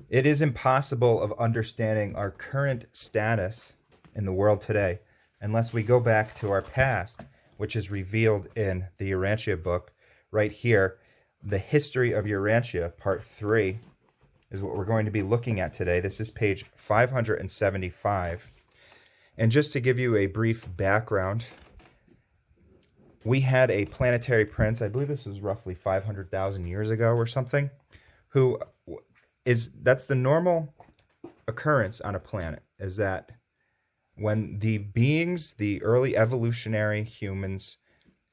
It is impossible of understanding our current status in the world today unless we go back to our past, which is revealed in the Urantia book right here. The History of Urantia, Part 3, is what we're going to be looking at today. This is page 575. And just to give you a brief background, we had a planetary prince, I believe this was roughly 500,000 years ago or something, who that's the normal occurrence on a planet, is that when the beings, the early evolutionary humans,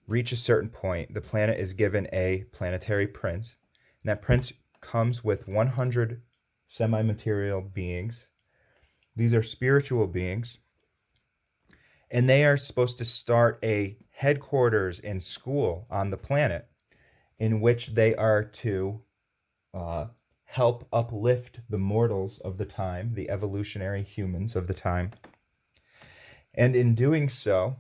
reach a certain point, the planet is given a planetary prince. And that prince comes with 100 semi-material beings. These are spiritual beings. And they are supposed to start a headquarters and school on the planet in which they are to help uplift the mortals of the time, the evolutionary humans of the time. And in doing so,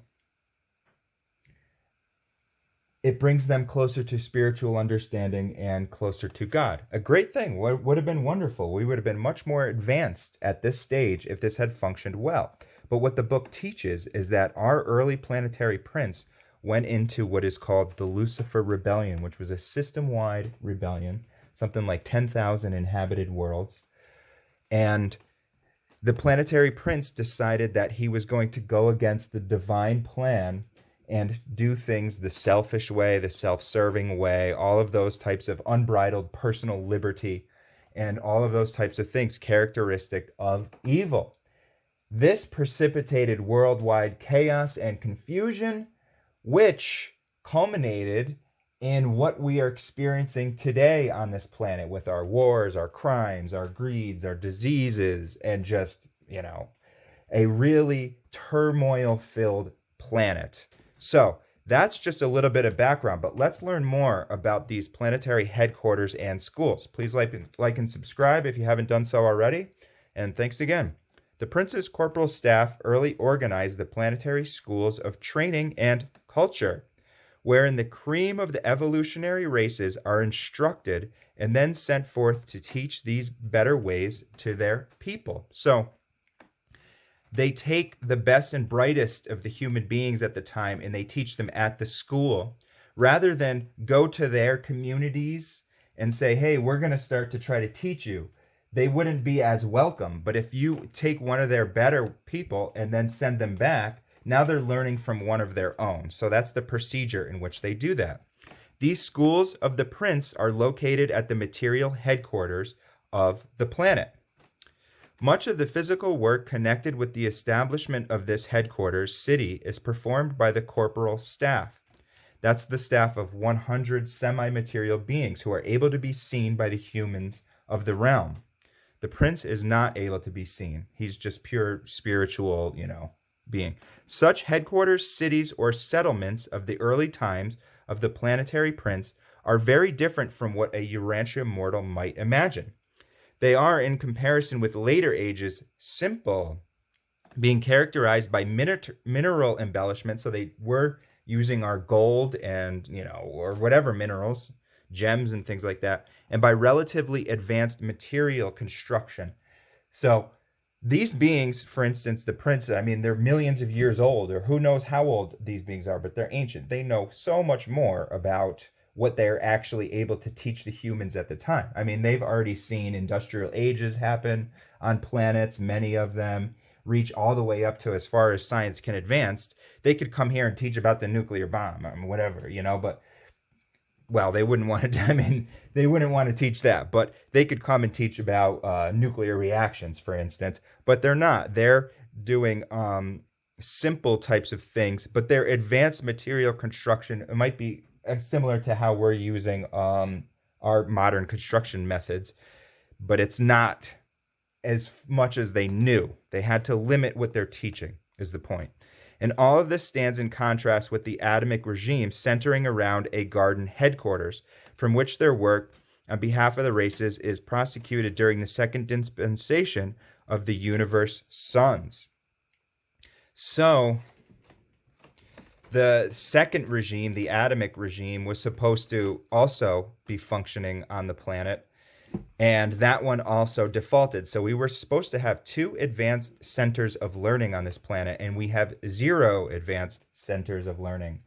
it brings them closer to spiritual understanding and closer to God. A great thing. Would have been wonderful. We would have been much more advanced at this stage if this had functioned well. But what the book teaches is that our early planetary prince went into what is called the Lucifer Rebellion, which was a system-wide rebellion, something like 10,000 inhabited worlds. And the planetary prince decided that he was going to go against the divine plan and do things the selfish way, the self-serving way, all of those types of unbridled personal liberty, and all of those types of things characteristic of evil. This precipitated worldwide chaos and confusion, which culminated in what we are experiencing today on this planet with our wars, our crimes, our greeds, our diseases, and just, a really turmoil-filled planet. So that's just a little bit of background, but let's learn more about these planetary headquarters and schools. Please like and subscribe if you haven't done so already, and thanks again. The Prince's corporal staff early organized the planetary schools of training and culture, wherein the cream of the evolutionary races are instructed and then sent forth to teach these better ways to their people. So they take the best and brightest of the human beings at the time and they teach them at the school, rather than go to their communities and say, hey, we're going to start to try to teach you. They wouldn't be as welcome. But if you take one of their better people and then send them back, now they're learning from one of their own. So that's the procedure in which they do that. These schools of the prince are located at the material headquarters of the planet. Much of the physical work connected with the establishment of this headquarters city is performed by the corporal staff. That's the staff of 100 semi-material beings who are able to be seen by the humans of the realm. The prince is not able to be seen. He's just pure spiritual, being. Such headquarters, cities, or settlements of the early times of the planetary prince are very different from what a Urantia mortal might imagine. They are, in comparison with later ages, simple, being characterized by mineral embellishment. So they were using our gold and, or whatever minerals, gems and things like that, and by relatively advanced material construction. So these beings, for instance, the prince, they're millions of years old, or who knows how old these beings are, but they're ancient. They know so much more about what they're actually able to teach the humans at the time. They've already seen industrial ages happen on planets. Many of them reach all the way up to as far as science can advance. They could come here and teach about the nuclear bomb, whatever, but, well, they wouldn't want to, they wouldn't want to teach that, but they could come and teach about nuclear reactions, for instance, but they're not. They're doing simple types of things, but their advanced material construction, it might be similar to how we're using our modern construction methods, but it's not as much as they knew. They had to limit what they're teaching, is the point. And all of this stands in contrast with the Adamic regime centering around a garden headquarters, from which their work on behalf of the races is prosecuted during the second dispensation of the universe sons. So the second regime, the Adamic regime, was supposed to also be functioning on the planet. And that one also defaulted. So we were supposed to have 2 advanced centers of learning on this planet, and we have 0 advanced centers of learning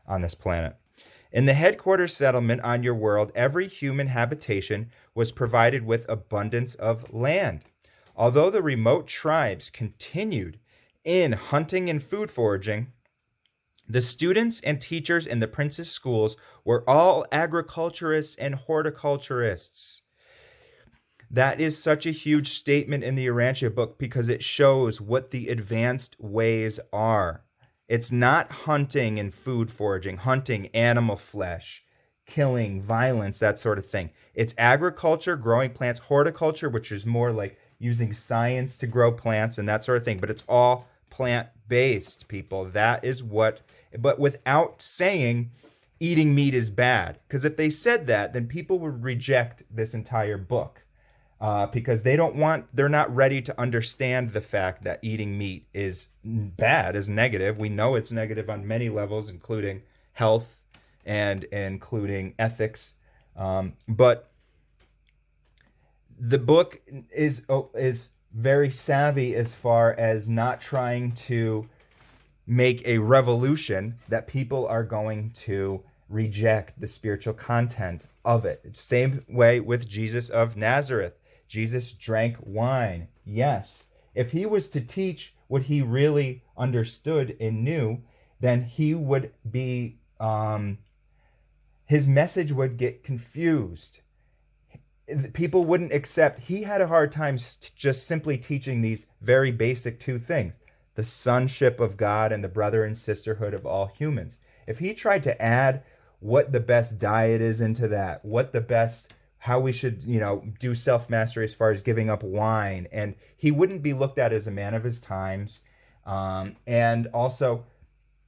on this planet. In the headquarters settlement on your world, every human habitation was provided with abundance of land. Although the remote tribes continued in hunting and food foraging, the students and teachers in the prince's schools were all agriculturists and horticulturists. That is such a huge statement in the Urantia book because it shows what the advanced ways are. It's not hunting and food foraging, hunting animal flesh, killing, violence, that sort of thing. It's agriculture, growing plants, horticulture, which is more like using science to grow plants and that sort of thing. But it's all plant-based, people. That is what, but without saying eating meat is bad. Because if they said that, then people would reject this entire book. Because they're not ready to understand the fact that eating meat is bad, is negative. We know it's negative on many levels, including health and including ethics. But the book is very savvy as far as not trying to make a revolution that people are going to reject the spiritual content of it. Same way with Jesus of Nazareth. Jesus drank wine. Yes. If he was to teach what he really understood and knew, then he would be, his message would get confused. People wouldn't accept. He had a hard time just simply teaching these very basic 2 things, the sonship of God and the brother and sisterhood of all humans. If he tried to add what the best diet is into that, what the best, how we should, do self-mastery as far as giving up wine, and he wouldn't be looked at as a man of his times. And also,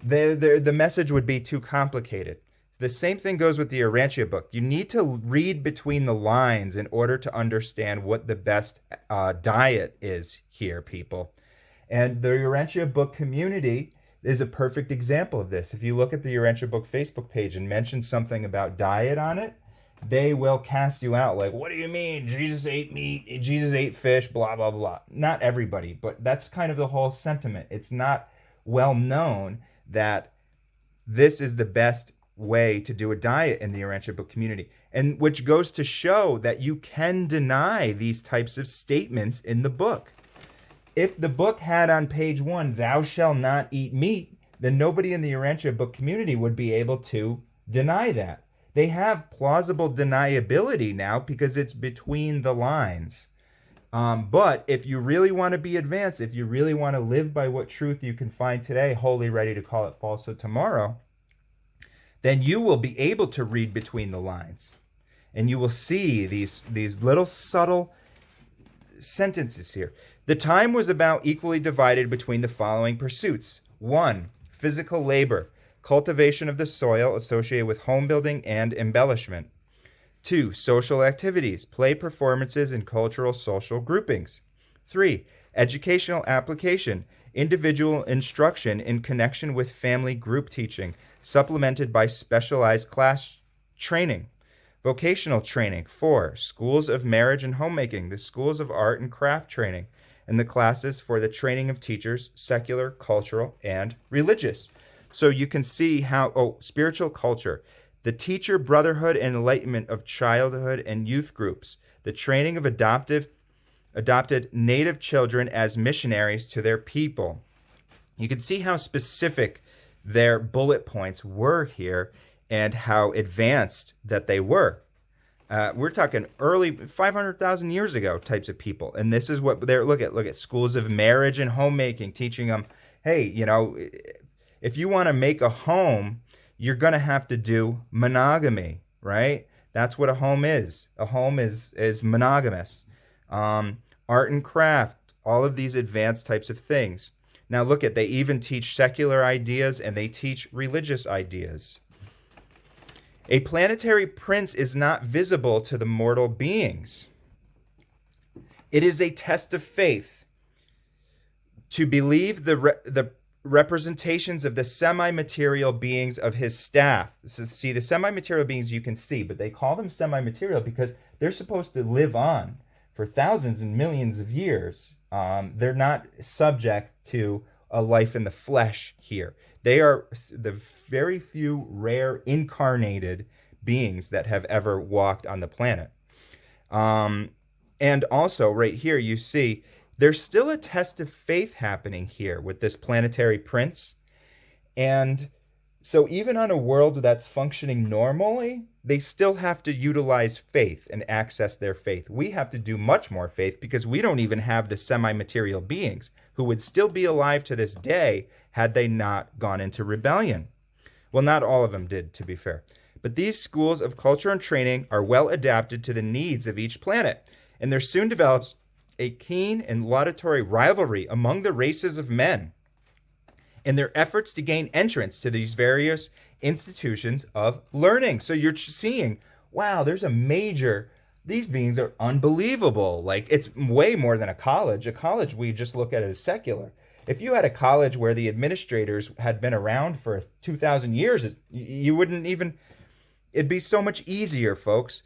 the message would be too complicated. The same thing goes with the Urantia book. You need to read between the lines in order to understand what the best diet is here, people. And the Urantia book community is a perfect example of this. If you look at the Urantia book Facebook page and mention something about diet on it, they will cast you out like, what do you mean? Jesus ate meat, Jesus ate fish, blah, blah, blah. Not everybody, but that's kind of the whole sentiment. It's not well known that this is the best way to do a diet in the Urantia book community, and which goes to show that you can deny these types of statements in the book. If the book had on page 1, thou shalt not eat meat, then nobody in the Urantia book community would be able to deny that. They have plausible deniability now because it's between the lines. But if you really want to be advanced, if you really want to live by what truth you can find today, wholly ready to call it falsehood tomorrow, then you will be able to read between the lines. And you will see these little subtle sentences here. The time was about equally divided between the following pursuits. 1. Physical labor. Cultivation of the soil associated with home building and embellishment. 2. Social activities, play performances, and cultural social groupings. 3. Educational application, individual instruction in connection with family group teaching, supplemented by specialized class training. Vocational training. 4. Schools of marriage and homemaking, the schools of art and craft training, and the classes for the training of teachers, secular, cultural, and religious. So you can see how, spiritual culture, the teacher brotherhood and enlightenment of childhood and youth groups, the training of adopted native children as missionaries to their people. You can see how specific their bullet points were here and how advanced that they were. We're talking early 500,000 years ago types of people. And this is what they're, look at schools of marriage and homemaking, teaching them, hey, if you want to make a home, you're going to have to do monogamy, right? That's what a home is. A home is monogamous. Art and craft, all of these advanced types of things. Now look at, they even teach secular ideas and they teach religious ideas. A planetary prince is not visible to the mortal beings. It is a test of faith to believe the representations of the semi-material beings of his staff. So see, the semi-material beings you can see, but they call them semi-material because they're supposed to live on for thousands and millions of years. They're not subject to a life in the flesh here. They are the very few rare incarnated beings that have ever walked on the planet. And also, right here, you see there's still a test of faith happening here with this planetary prince. And so even on a world that's functioning normally, they still have to utilize faith and access their faith. We have to do much more faith because we don't even have the semi-material beings who would still be alive to this day had they not gone into rebellion. Well, not all of them did, to be fair. But these schools of culture and training are well adapted to the needs of each planet, and there soon develops a keen and laudatory rivalry among the races of men in their efforts to gain entrance to these various institutions of learning. So you're seeing, wow, there's a major, these beings are unbelievable. Like, it's way more than a college. A college, we just look at it as secular. If you had a college where the administrators had been around for 2,000 years, you wouldn't even, it'd be so much easier, folks.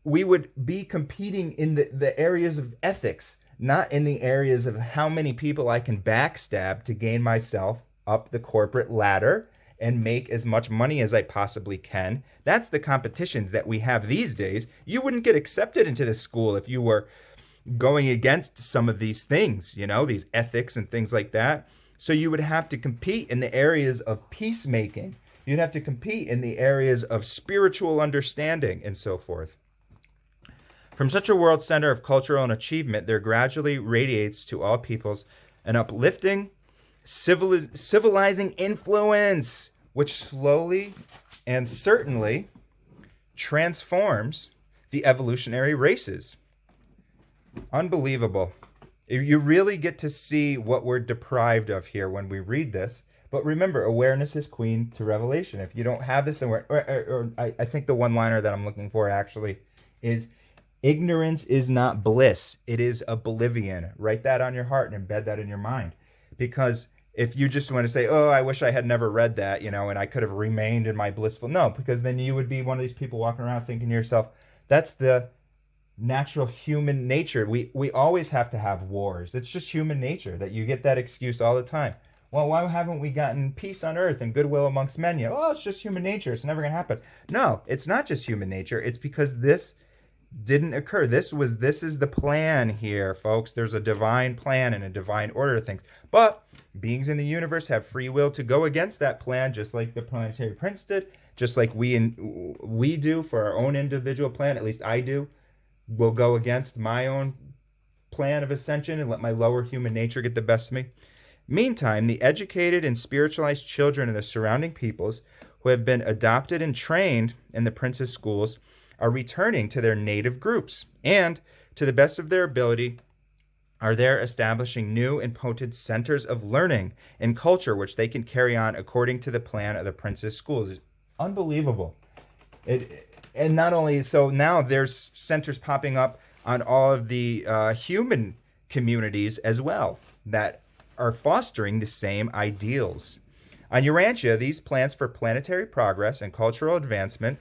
We would be competing in the areas of ethics, not in the areas of how many people I can backstab to gain myself up the corporate ladder and make as much money as I possibly can. That's the competition that we have these days. You wouldn't get accepted into this school if you were going against some of these things, you know, these ethics and things like that. So you would have to compete in the areas of peacemaking. You'd have to compete in the areas of spiritual understanding and so forth. From such a world center of cultural and achievement, there gradually radiates to all peoples an uplifting, civilizing influence, which slowly and certainly transforms the evolutionary races. Unbelievable. You really get to see what we're deprived of here when we read this. But remember, awareness is queen to revelation. If you don't have this, I think the one-liner that I'm looking for actually is, ignorance is not bliss, it is oblivion. Write that on your heart and embed that in your mind. Because if you just want to say, oh, I wish I had never read that, you know, and I could have remained in my blissful, no, because then you would be one of these people walking around thinking to yourself, that's the natural human nature. We always have to have wars. It's just human nature that you get that excuse all the time. Well, why haven't we gotten peace on earth and goodwill amongst men yet? Oh, it's just human nature. It's never going to happen. No, it's not just human nature. It's because this didn't occur. This is the plan here, folks. There's a divine plan and a divine order to things. But beings in the universe have free will to go against that plan, just like the planetary prince did, just like we do for our own individual plan. At least I do. Will go against my own plan of ascension and let my lower human nature get the best of me. Meantime, the educated and spiritualized children of the surrounding peoples who have been adopted and trained in the prince's schools are returning to their native groups and, to the best of their ability, are there establishing new and potent centers of learning and culture which they can carry on according to the plan of the prince's schools. It's unbelievable. And not only so, now there's centers popping up on all of the human communities as well that are fostering the same ideals. On Urantia, these plans for planetary progress and cultural advancement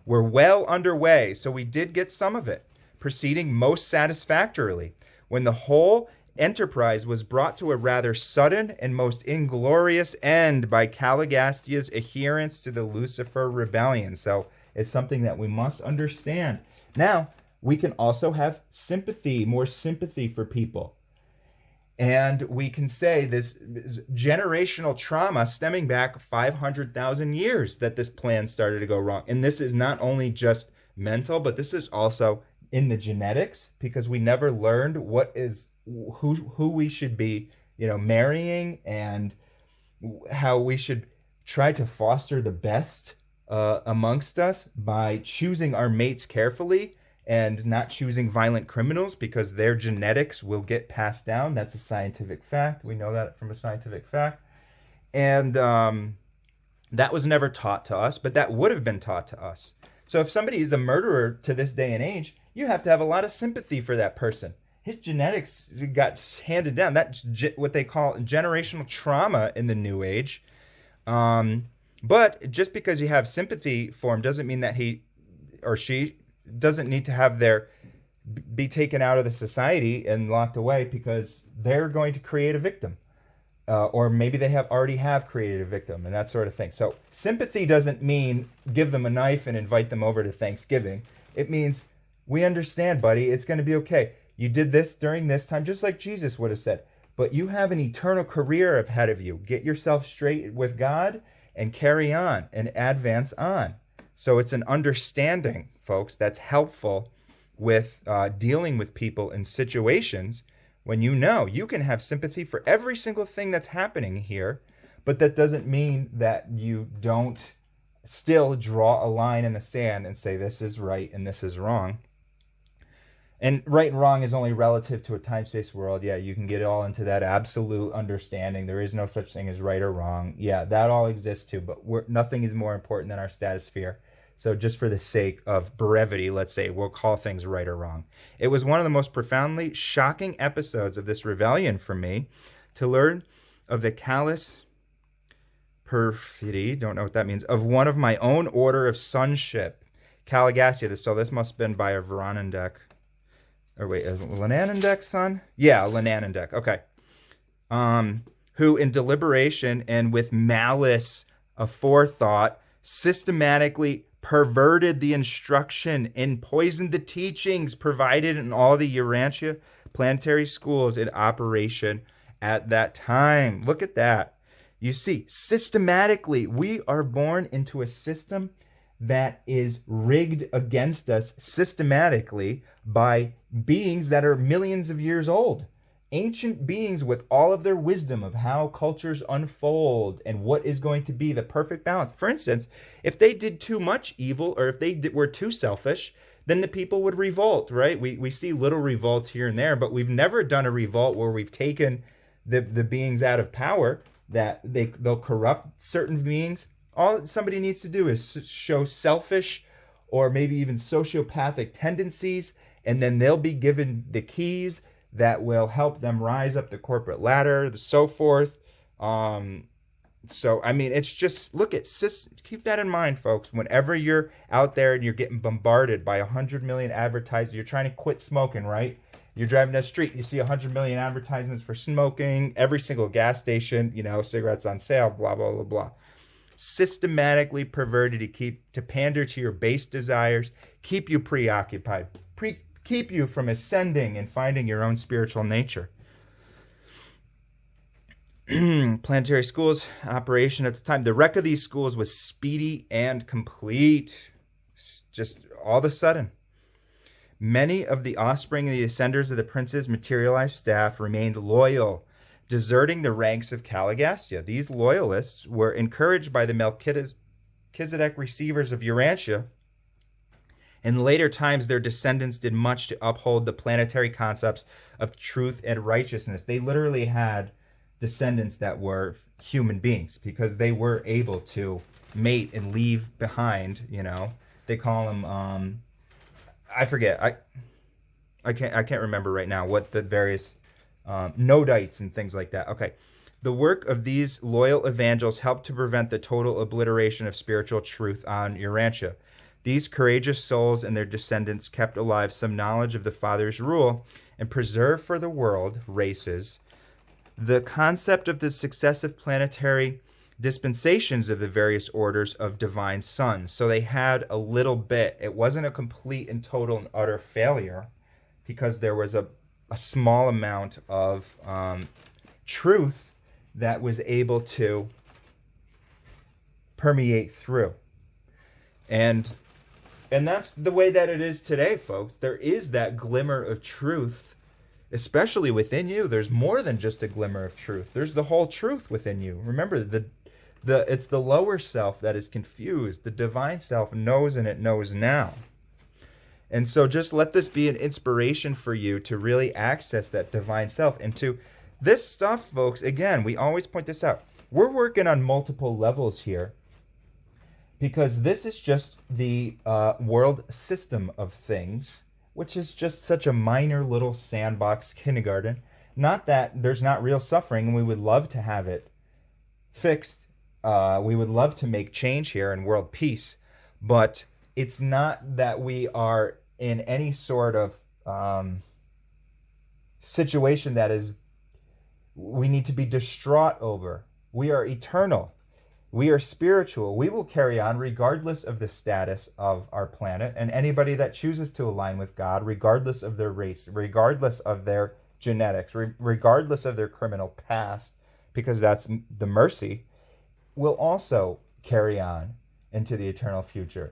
were well underway, so we did get some of it, proceeding most satisfactorily, when the whole enterprise was brought to a rather sudden and most inglorious end by Caligastia's adherence to the Lucifer rebellion. So it's something that we must understand. Now, we can also have sympathy, more sympathy for people. And we can say this generational trauma stemming back 500,000 years that this plan started to go wrong. And this is not only just mental, but this is also in the genetics, because we never learned who we should be, you know, marrying, and how we should try to foster the best amongst us by choosing our mates carefully and not choosing violent criminals, because their genetics will get passed down. That's a scientific fact. We know that from a scientific fact. And that was never taught to us, but that would have been taught to us. So if somebody is a murderer to this day and age, you have to have a lot of sympathy for that person. his genetics got handed down. That's what they call generational trauma in the New Age. But just because you have sympathy for him doesn't mean that he or she doesn't need to have their be taken out of the society and locked away because they're going to create a victim. Or maybe they already have created a victim and that sort of thing. So sympathy doesn't mean give them a knife and invite them over to Thanksgiving. It means we understand, buddy. It's going to be okay. You did this during this time, just like Jesus would have said. But you have an eternal career ahead of you. Get yourself straight with God and carry on and advance on. So it's an understanding, folks, that's helpful with dealing with people in situations when you can have sympathy for every single thing that's happening here, but that doesn't mean that you don't still draw a line in the sand and say this is right and this is wrong. And right and wrong is only relative to a time-space world. Yeah, you can get all into that absolute understanding. There is no such thing as right or wrong. Yeah, that all exists too, but nothing is more important than our stratosphere. So just for the sake of brevity, let's say we'll call things right or wrong. It was one of the most profoundly shocking episodes of this rebellion for me to learn of the callous perfidy, don't know what that means, of one of my own order of sonship, Caligastia. So this must have been by a Veronandek. Or wait, Lenanandek's son? Yeah, Lenanandek. Okay. Who in deliberation and with malice aforethought systematically perverted the instruction and poisoned the teachings provided in all the Urantia planetary schools in operation at that time. Look at that. You see, systematically, we are born into a system that is rigged against us systematically by beings that are millions of years old. Ancient beings with all of their wisdom of how cultures unfold and what is going to be the perfect balance. For instance, if they did too much evil or if they were too selfish, then the people would revolt, right? We see little revolts here and there, but we've never done a revolt where we've taken the beings out of power, that they'll corrupt certain beings. All somebody needs to do is show selfish or maybe even sociopathic tendencies, and then they'll be given the keys that will help them rise up the corporate ladder, so forth. So, I mean, it's just, keep that in mind, folks. Whenever you're out there and you're getting bombarded by 100 million advertisers, you're trying to quit smoking, right? You're driving down the street, you see 100 million advertisements for smoking, every single gas station, cigarettes on sale, blah, blah, blah, blah. Systematically perverted to pander to your base desires, keep you preoccupied, keep you from ascending and finding your own spiritual nature. Planetary schools operation at the time. The wreck of these schools was speedy and complete. Just all of a sudden. Many of the offspring of the ascenders of the prince's materialized staff remained loyal, deserting the ranks of Caligastia. These loyalists were encouraged by the Melchizedek receivers of Urantia. In later times, their descendants did much to uphold the planetary concepts of truth and righteousness. They literally had descendants that were human beings because they were able to mate and leave behind, They call them, I forget. I can't remember right now what the various Nodites and things like that. Okay. The work of these loyal evangels helped to prevent the total obliteration of spiritual truth on Urantia. These courageous souls and their descendants kept alive some knowledge of the Father's rule and preserved for the world, races, the concept of the successive planetary dispensations of the various orders of divine sons. So they had a little bit. It wasn't a complete and total and utter failure because there was a small amount of truth that was able to permeate through. And that's the way that it is today, folks. There is that glimmer of truth, especially within you. There's more than just a glimmer of truth. There's the whole truth within you. Remember, it's the lower self that is confused. The divine self knows, and it knows now. And so just let this be an inspiration for you to really access that divine self. And to this stuff, folks, again, we always point this out. We're working on multiple levels here, because this is just the world system of things which is just such a minor little sandbox kindergarten. Not that there's not real suffering, and we would love to have it fixed. We would love to make change here and world peace, but it's not that we are in any sort of situation that is we need to be distraught over. We are eternal. We are spiritual. We will carry on regardless of the status of our planet, and anybody that chooses to align with God, regardless of their race, regardless of their genetics, regardless of their criminal past, because that's the mercy, will also carry on into the eternal future.